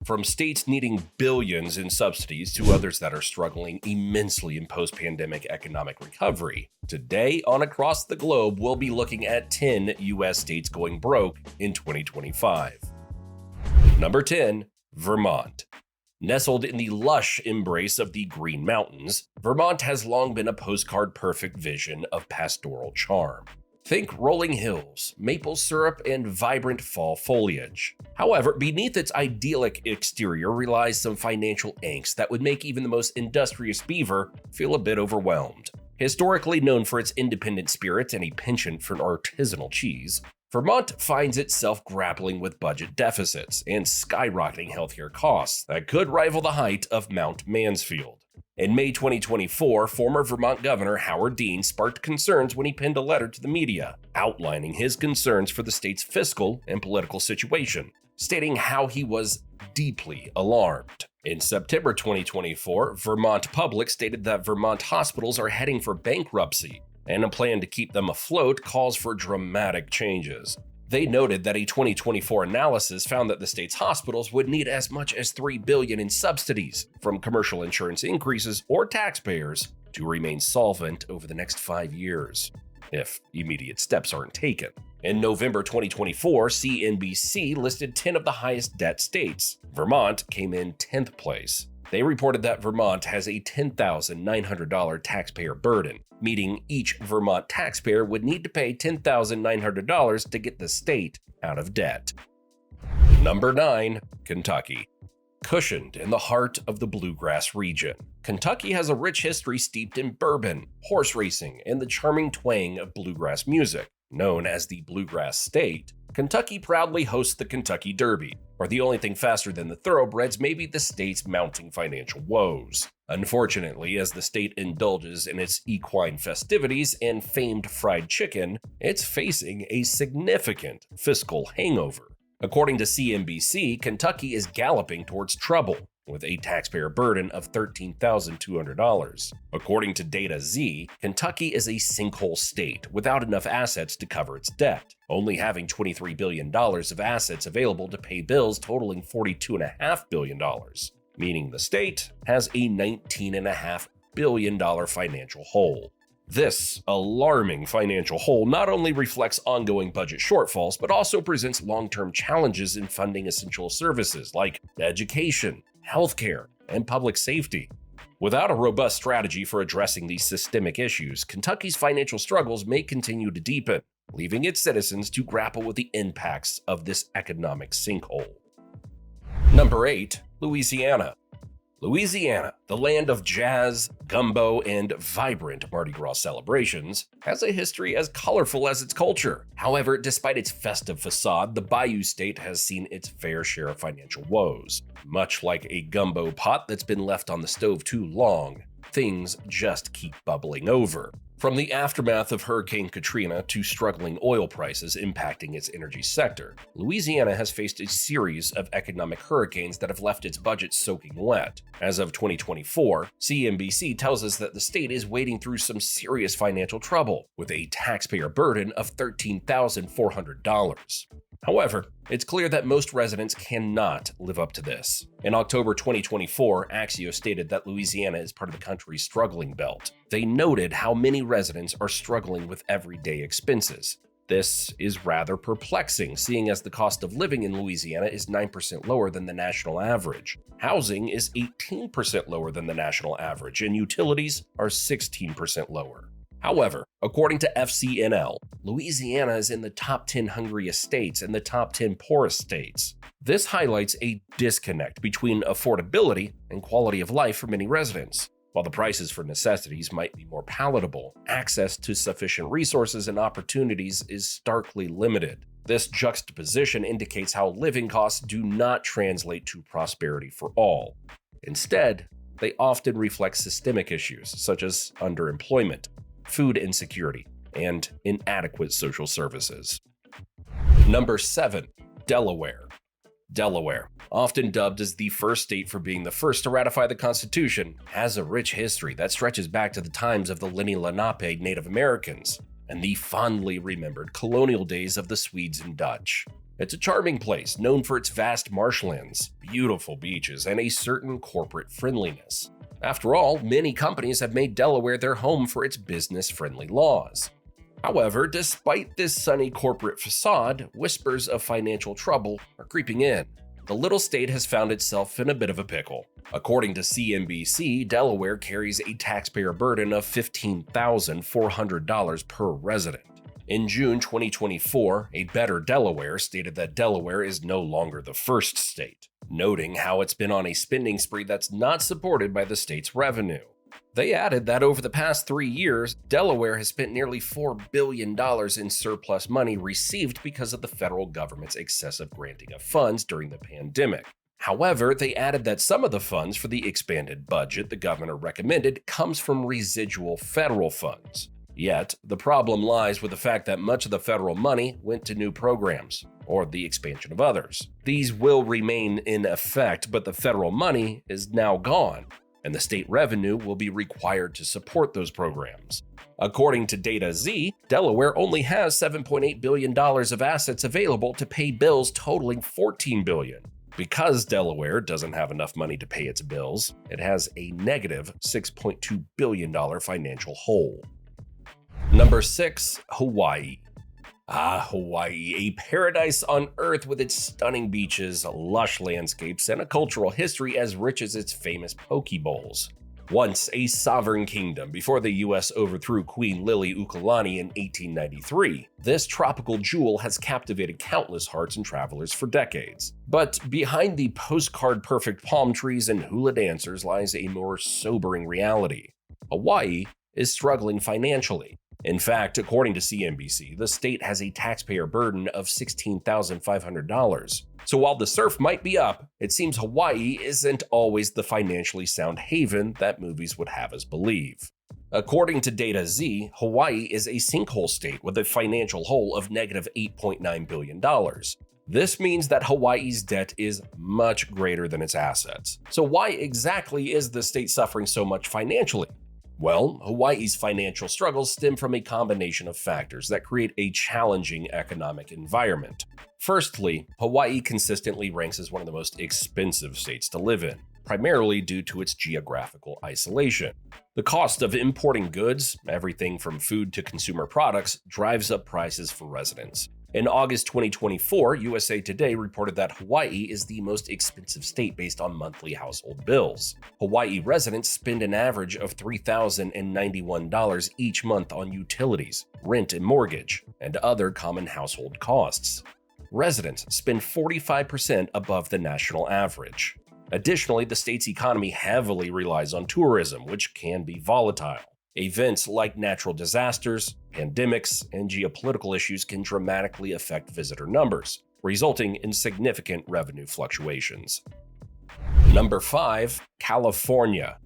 From states needing billions in subsidies to others that are struggling immensely in post-pandemic economic recovery, today on Across the Globe, we'll be looking at 10 U.S. states going broke in 2025. Number 10, Vermont. Nestled in the lush embrace of the Green Mountains, Vermont has long been a postcard-perfect vision of pastoral charm. Think rolling hills, maple syrup, and vibrant fall foliage. However, beneath its idyllic exterior relies some financial angst that would make even the most industrious beaver feel a bit overwhelmed. Historically known for its independent spirit and a penchant for artisanal cheese, Vermont finds itself grappling with budget deficits and skyrocketing healthcare costs that could rival the height of Mount Mansfield. In May 2024, former Vermont Governor Howard Dean sparked concerns when he penned a letter to the media, outlining his concerns for the state's fiscal and political situation, stating how he was deeply alarmed. In September 2024, Vermont Public stated that Vermont hospitals are heading for bankruptcy, and a plan to keep them afloat calls for dramatic changes. They noted that a 2024 analysis found that the state's hospitals would need as much as $3 billion in subsidies from commercial insurance increases or taxpayers to remain solvent over the next 5 years, if immediate steps aren't taken. In November 2024, CNBC listed 10 of the highest debt states. Vermont came in 10th place. They reported that Vermont has a $10,900 taxpayer burden, meaning each Vermont taxpayer would need to pay $10,900 to get the state out of debt. Number 9, Kentucky. Cushioned in the heart of the bluegrass region, Kentucky has a rich history steeped in bourbon, horse racing, and the charming twang of bluegrass music. Known as the Bluegrass State, Kentucky proudly hosts the Kentucky Derby, or the only thing faster than the thoroughbreds may be the state's mounting financial woes. Unfortunately, as the state indulges in its equine festivities and famed fried chicken, it's facing a significant fiscal hangover. According to CNBC, Kentucky is galloping towards trouble, with a taxpayer burden of $13,200. According to Data Z, Kentucky is a sinkhole state without enough assets to cover its debt, only having $23 billion of assets available to pay bills totaling $42.5 billion, meaning the state has a $19.5 billion financial hole. This alarming financial hole not only reflects ongoing budget shortfalls, but also presents long-term challenges in funding essential services like education, healthcare, and public safety. Without a robust strategy for addressing these systemic issues, Kentucky's financial struggles may continue to deepen, leaving its citizens to grapple with the impacts of this economic sinkhole. Number 8, Louisiana. Louisiana, the land of jazz, gumbo, and vibrant Mardi Gras celebrations, has a history as colorful as its culture. However, despite its festive facade, the Bayou State has seen its fair share of financial woes. Much like a gumbo pot that's been left on the stove too long, things just keep bubbling over. From the aftermath of Hurricane Katrina to struggling oil prices impacting its energy sector, Louisiana has faced a series of economic hurricanes that have left its budget soaking wet. As of 2024, CNBC tells us that the state is wading through some serious financial trouble, with a taxpayer burden of $13,400. However, it's clear that most residents cannot live up to this. In October 2024, Axios stated that Louisiana is part of the country's struggling belt. They noted how many residents are struggling with everyday expenses. This is rather perplexing, seeing as the cost of living in Louisiana is 9% lower than the national average. Housing is 18% lower than the national average, and utilities are 16% lower. However, according to FCNL, Louisiana is in the top 10 hungriest states and the top 10 poorest states. This highlights a disconnect between affordability and quality of life for many residents. While the prices for necessities might be more palatable, access to sufficient resources and opportunities is starkly limited. This juxtaposition indicates how living costs do not translate to prosperity for all. Instead, they often reflect systemic issues such as underemployment, food insecurity, and inadequate social services. Number 7, Delaware. Delaware, often dubbed as the first state for being the first to ratify the Constitution, has a rich history that stretches back to the times of the Lenni Lenape Native Americans and the fondly remembered colonial days of the Swedes and Dutch. It's a charming place known for its vast marshlands, beautiful beaches, and a certain corporate friendliness. After all, many companies have made Delaware their home for its business-friendly laws. However, despite this sunny corporate facade, whispers of financial trouble are creeping in. The little state has found itself in a bit of a pickle. According to CNBC, Delaware carries a taxpayer burden of $15,400 per resident. In June 2024, a Better Delaware stated that Delaware is no longer the first state, noting how it's been on a spending spree that's not supported by the state's revenue. They added that over the past 3 years, Delaware has spent nearly $4 billion in surplus money received because of the federal government's excessive granting of funds during the pandemic. However, they added that some of the funds for the expanded budget the governor recommended comes from residual federal funds. Yet, the problem lies with the fact that much of the federal money went to new programs, or the expansion of others. These will remain in effect, but the federal money is now gone, and the state revenue will be required to support those programs. According to Data Z, Delaware only has $7.8 billion of assets available to pay bills totaling $14 billion. Because Delaware doesn't have enough money to pay its bills, it has a negative $6.2 billion financial hole. Number 6. Hawaii. Hawaii, a paradise on earth with its stunning beaches, lush landscapes, and a cultural history as rich as its famous poke bowls. Once a sovereign kingdom before the US overthrew Queen Liliuokalani in 1893, this tropical jewel has captivated countless hearts and travelers for decades. But behind the postcard-perfect palm trees and hula dancers lies a more sobering reality. Hawaii is struggling financially. In fact, according to CNBC, the state has a taxpayer burden of $16,500. So while the surf might be up, it seems Hawaii isn't always the financially sound haven that movies would have us believe. According to Data Z, Hawaii is a sinkhole state with a financial hole of negative $8.9 billion. This means that Hawaii's debt is much greater than its assets. So why exactly is the state suffering so much financially? Well, Hawaii's financial struggles stem from a combination of factors that create a challenging economic environment. Firstly, Hawaii consistently ranks as one of the most expensive states to live in, primarily due to its geographical isolation. The cost of importing goods, everything from food to consumer products, drives up prices for residents. In August 2024, USA Today reported that Hawaii is the most expensive state based on monthly household bills. Hawaii residents spend an average of $3,091 each month on utilities, rent and mortgage, and other common household costs. Residents spend 45% above the national average. Additionally, the state's economy heavily relies on tourism, which can be volatile. Events like natural disasters, pandemics, and geopolitical issues can dramatically affect visitor numbers, resulting in significant revenue fluctuations. Number 5. California.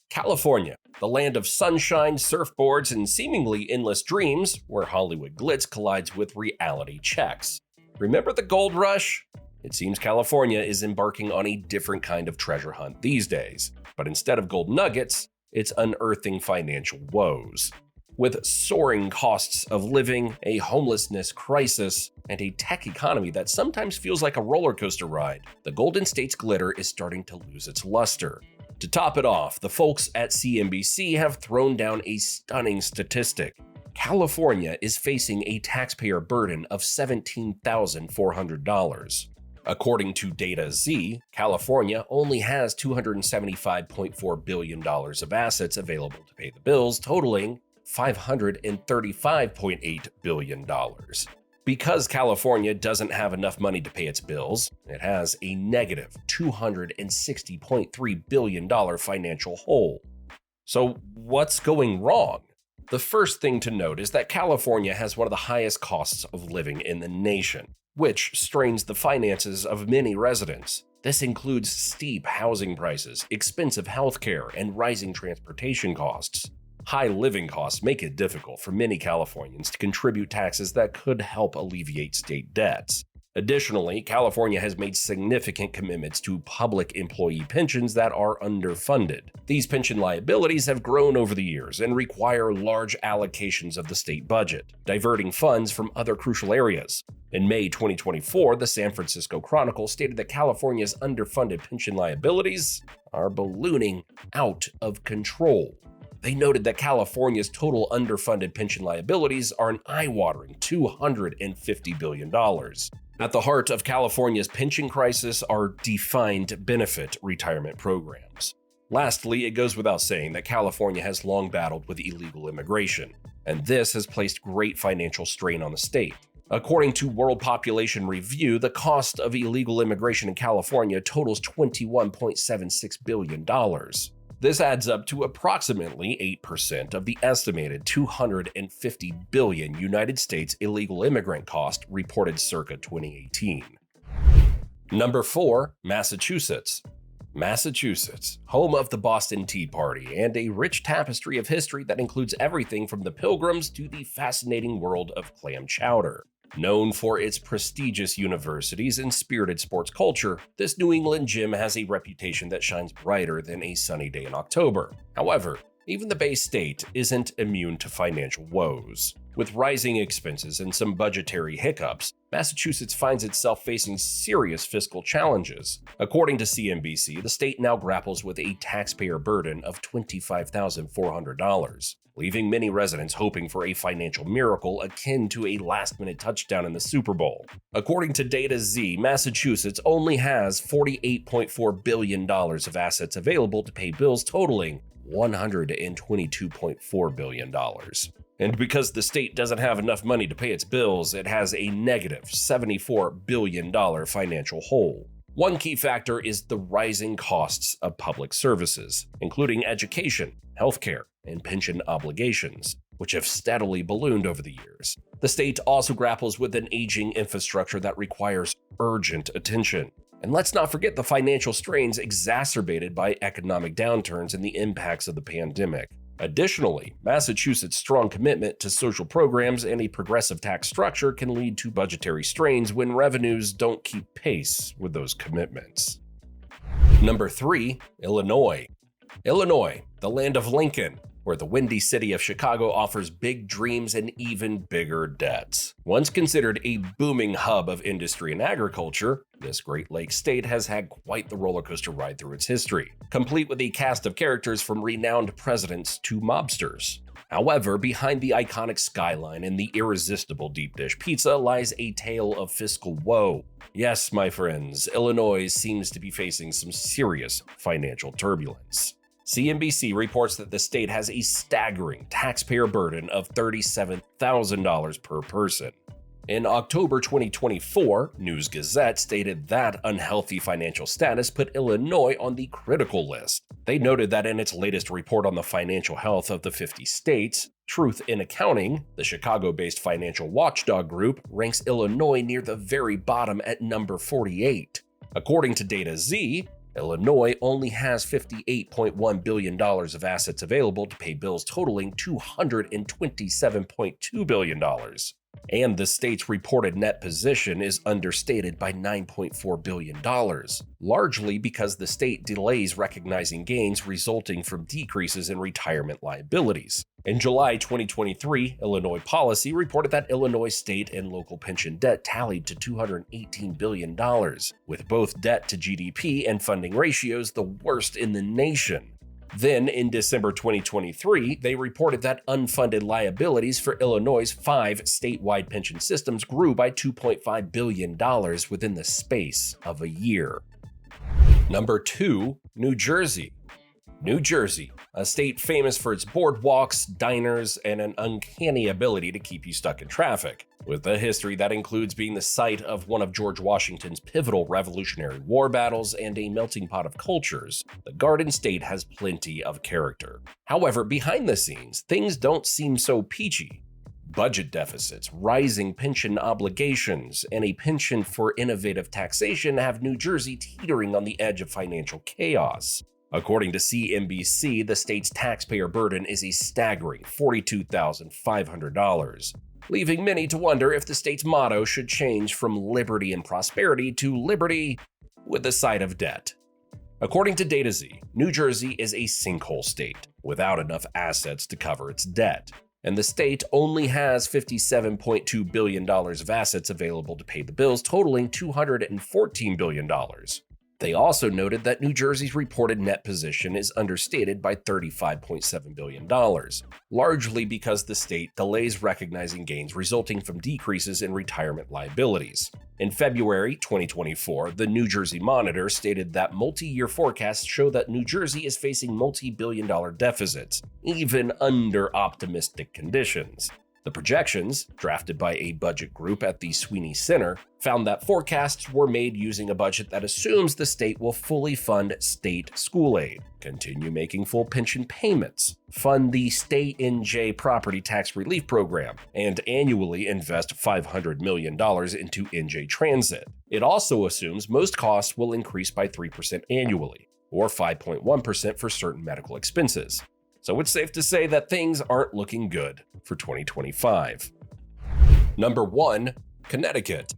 California, the land of sunshine, surfboards, and seemingly endless dreams, where Hollywood glitz collides with reality checks. Remember the gold rush? It seems California is embarking on a different kind of treasure hunt these days, but instead of gold nuggets, it's unearthing financial woes. With soaring costs of living, a homelessness crisis, and a tech economy that sometimes feels like a roller coaster ride, the Golden State's glitter is starting to lose its luster. To top it off, the folks at CNBC have thrown down a stunning statistic. California is facing a taxpayer burden of $17,400. According to Data Z, California only has $275.4 billion of assets available to pay the bills, totaling $535.8 billion. Because California doesn't have enough money to pay its bills, it has a negative $260.3 billion financial hole. So what's going wrong? The first thing to note is that California has one of the highest costs of living in the nation, which strains the finances of many residents. This includes steep housing prices, expensive healthcare, and rising transportation costs. High living costs make it difficult for many Californians to contribute taxes that could help alleviate state debts. Additionally, California has made significant commitments to public employee pensions that are underfunded. These pension liabilities have grown over the years and require large allocations of the state budget, diverting funds from other crucial areas. In May 2024, the San Francisco Chronicle stated that California's underfunded pension liabilities are ballooning out of control. They noted that California's total underfunded pension liabilities are an eye-watering $250 billion. At the heart of California's pension crisis are defined benefit retirement programs. Lastly, it goes without saying that California has long battled with illegal immigration, and this has placed great financial strain on the state. According to World Population Review, the cost of illegal immigration in California totals $21.76 billion. This adds up to approximately 8% of the estimated $250 billion United States illegal immigrant cost reported circa 2018. Number 4, Massachusetts. Massachusetts, home of the Boston Tea Party and a rich tapestry of history that includes everything from the Pilgrims to the fascinating world of clam chowder. Known for its prestigious universities and spirited sports culture, this New England gym has a reputation that shines brighter than a sunny day in October. However, even the Bay State isn't immune to financial woes. With rising expenses and some budgetary hiccups, Massachusetts finds itself facing serious fiscal challenges. According to CNBC, the state now grapples with a taxpayer burden of $25,400, leaving many residents hoping for a financial miracle akin to a last-minute touchdown in the Super Bowl. According to Data Z, Massachusetts only has $48.4 billion of assets available to pay bills totaling $122.4 billion. And because the state doesn't have enough money to pay its bills, it has a negative $74 billion financial hole. One key factor is the rising costs of public services, including education, healthcare, and pension obligations, which have steadily ballooned over the years. The state also grapples with an aging infrastructure that requires urgent attention. And let's not forget the financial strains exacerbated by economic downturns and the impacts of the pandemic. Additionally, Massachusetts' strong commitment to social programs and a progressive tax structure can lead to budgetary strains when revenues don't keep pace with those commitments. Number 3, Illinois. Illinois, the land of Lincoln, where the windy city of Chicago offers big dreams and even bigger debts. Once considered a booming hub of industry and agriculture, this Great Lakes state has had quite the roller coaster ride through its history, complete with a cast of characters from renowned presidents to mobsters. However, behind the iconic skyline and the irresistible deep dish pizza lies a tale of fiscal woe. Yes, my friends, Illinois seems to be facing some serious financial turbulence. CNBC reports that the state has a staggering taxpayer burden of $37,000 per person. In October 2024, News Gazette stated that unhealthy financial status put Illinois on the critical list. They noted that in its latest report on the financial health of the 50 states, Truth in Accounting, the Chicago-based financial watchdog group, ranks Illinois near the very bottom at number 48. According to Data Z, Illinois only has $58.1 billion of assets available to pay bills totaling $227.2 billion. And the state's reported net position is understated by $9.4 billion, largely because the state delays recognizing gains resulting from decreases in retirement liabilities. In July 2023, Illinois Policy reported that Illinois state and local pension debt tallied to $218 billion, with both debt to GDP and funding ratios the worst in the nation. Then, in December 2023, they reported that unfunded liabilities for Illinois' 5 statewide pension systems grew by $2.5 billion within the space of a year. Number 2, New Jersey. New Jersey, a state famous for its boardwalks, diners, and an uncanny ability to keep you stuck in traffic. With a history that includes being the site of one of George Washington's pivotal Revolutionary War battles and a melting pot of cultures, the Garden State has plenty of character. However, behind the scenes, things don't seem so peachy. Budget deficits, rising pension obligations, and a penchant for innovative taxation have New Jersey teetering on the edge of financial chaos. According to CNBC, the state's taxpayer burden is a staggering $42,500. leaving many to wonder if the state's motto should change from liberty and prosperity to liberty with a side of debt. According to Data Z, New Jersey is a sinkhole state without enough assets to cover its debt, and the state only has $57.2 billion of assets available to pay the bills, totaling $214 billion. They also noted that New Jersey's reported net position is understated by $35.7 billion, largely because the state delays recognizing gains resulting from decreases in retirement liabilities. In February 2024, the New Jersey Monitor stated that multi-year forecasts show that New Jersey is facing multi-billion-dollar deficits, even under optimistic conditions. The projections, drafted by a budget group at the Sweeney Center, found that forecasts were made using a budget that assumes the state will fully fund state school aid, continue making full pension payments, fund the Stay in J property tax relief program, and annually invest $500 million into NJ Transit. It also assumes most costs will increase by 3% annually, or 5.1% for certain medical expenses. So it's safe to say that things aren't looking good for 2025. Number 1. Connecticut.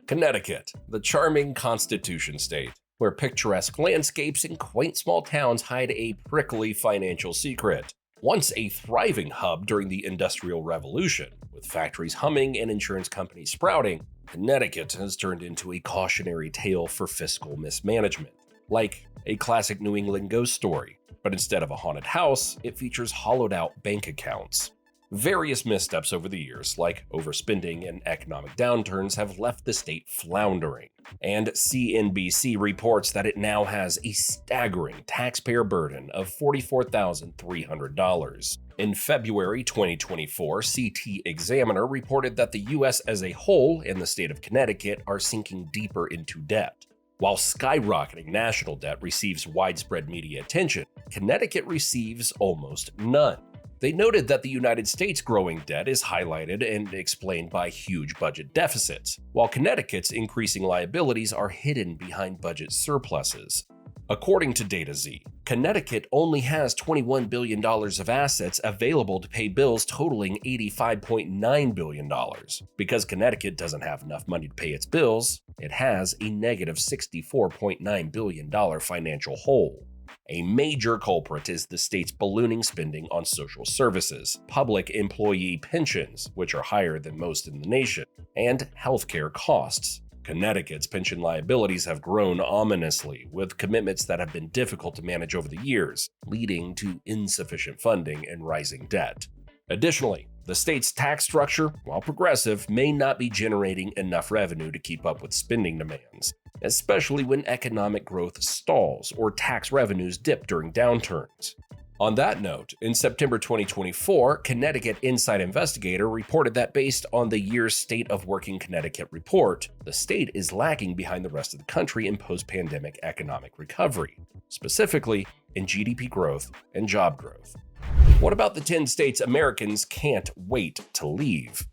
Connecticut, the charming Constitution state, where picturesque landscapes and quaint small towns hide a prickly financial secret. Once a thriving hub during the Industrial Revolution, with factories humming and insurance companies sprouting, Connecticut has turned into a cautionary tale for fiscal mismanagement. Like a classic New England ghost story, but instead of a haunted house, it features hollowed-out bank accounts. Various missteps over the years, like overspending and economic downturns, have left the state floundering, and CNBC reports that it now has a staggering taxpayer burden of $44,300. In February 2024, CT Examiner reported that the U.S. as a whole and the state of Connecticut are sinking deeper into debt. While skyrocketing national debt receives widespread media attention, Connecticut receives almost none. They noted that the United States' growing debt is highlighted and explained by huge budget deficits, while Connecticut's increasing liabilities are hidden behind budget surpluses. According to Data Z, Connecticut only has $21 billion of assets available to pay bills totaling $85.9 billion. Because Connecticut doesn't have enough money to pay its bills, it has a negative $64.9 billion financial hole. A major culprit is the state's ballooning spending on social services, public employee pensions, which are higher than most in the nation, and healthcare costs. Connecticut's pension liabilities have grown ominously, with commitments that have been difficult to manage over the years, leading to insufficient funding and rising debt. Additionally, the state's tax structure, while progressive, may not be generating enough revenue to keep up with spending demands, especially when economic growth stalls or tax revenues dip during downturns. On that note, in September 2024, Connecticut Inside Investigator reported that based on the year's State of Working Connecticut report, the state is lagging behind the rest of the country in post-pandemic economic recovery, specifically in GDP growth and job growth. What about the 10 states Americans can't wait to leave?